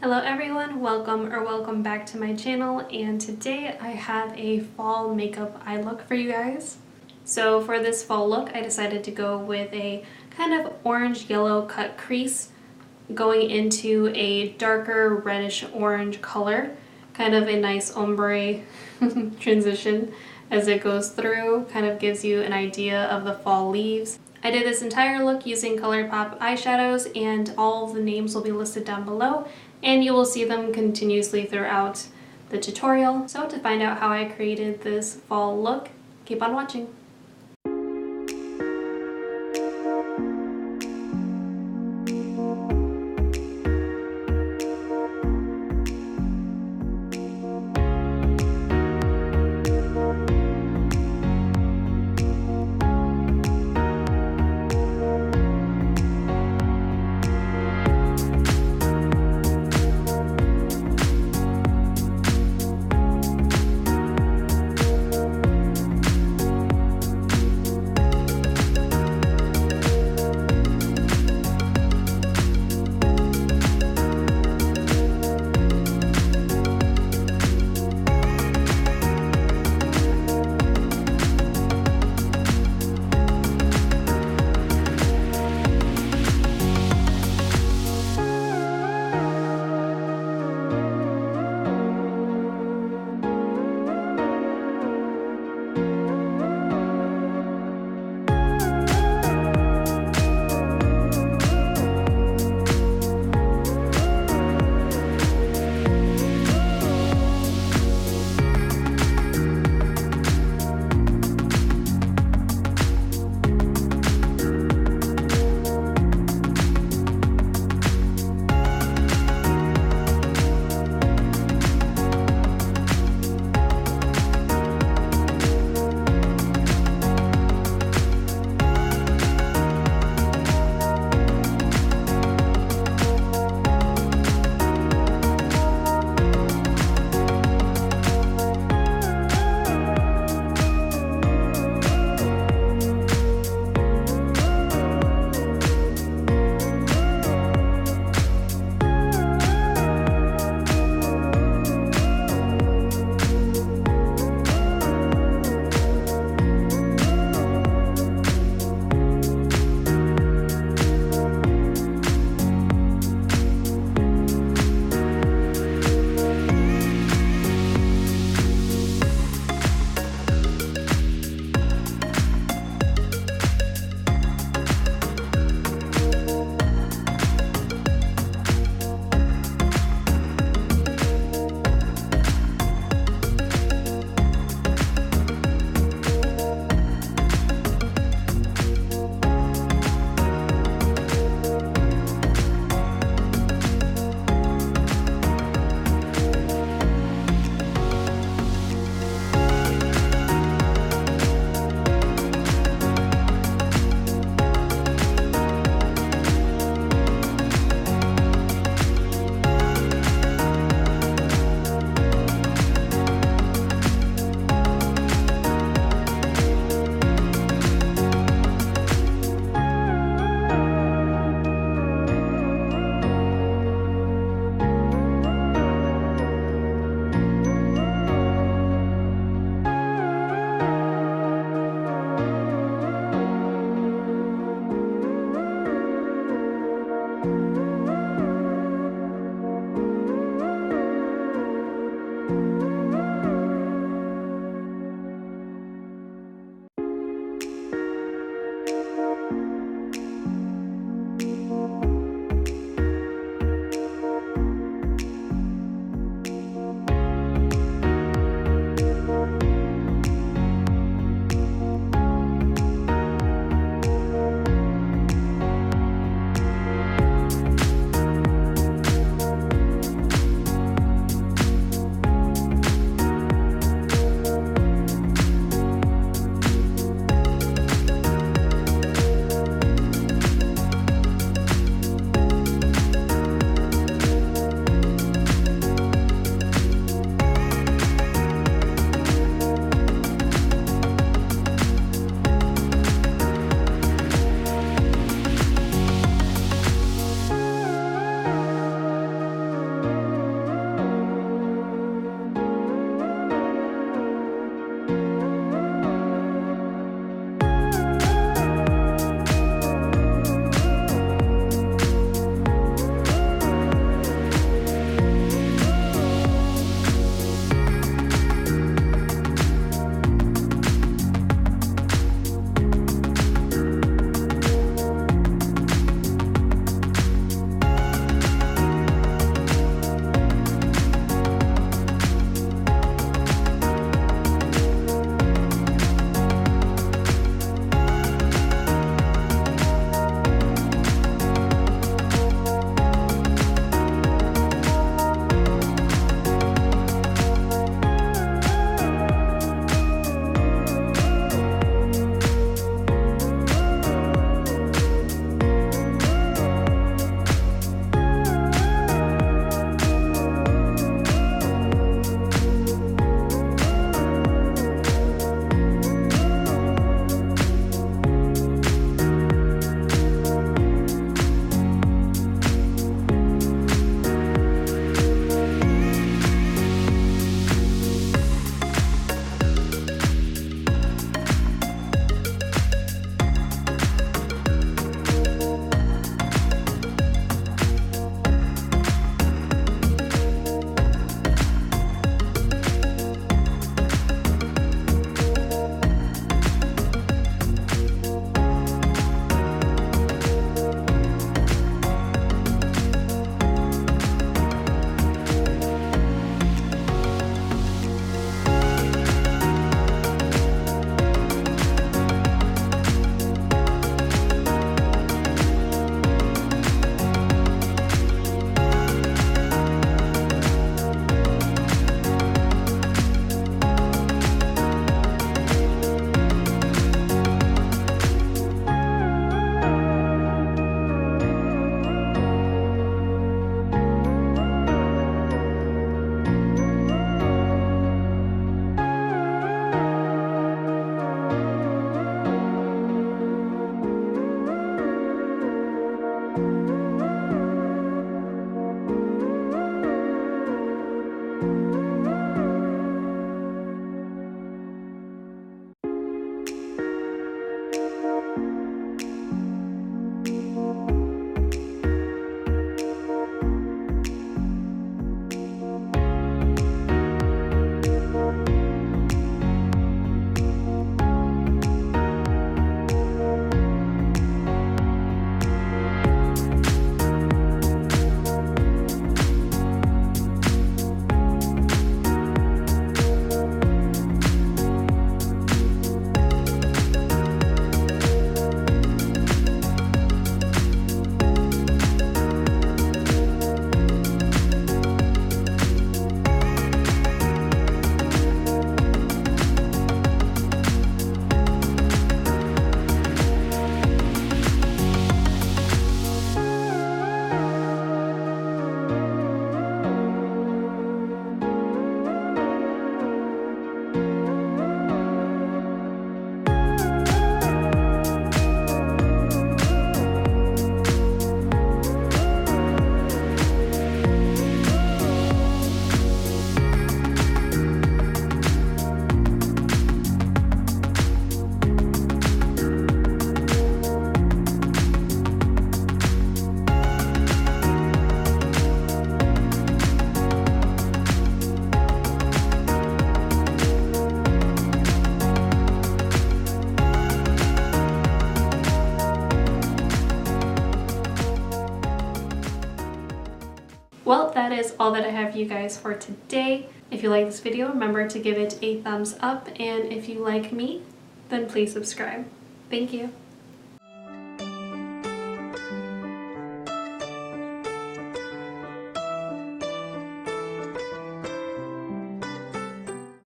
Hello everyone, welcome back to my channel, and today I have a fall makeup eye look for you guys. So for this fall look, I decided to go with a kind of orange-yellow cut crease going into a darker reddish orange color, kind of a nice ombre transition as it goes through, kind of gives you an idea of the fall leaves. I did this entire look using ColourPop eyeshadows, and all of the names will be listed down below, and you will see them continuously throughout the tutorial. So to find out how I created this fall look, keep on watching. Well, that is all that I have for you guys for today. If you like this video, remember to give it a thumbs up, and if you like me, then please subscribe. Thank you.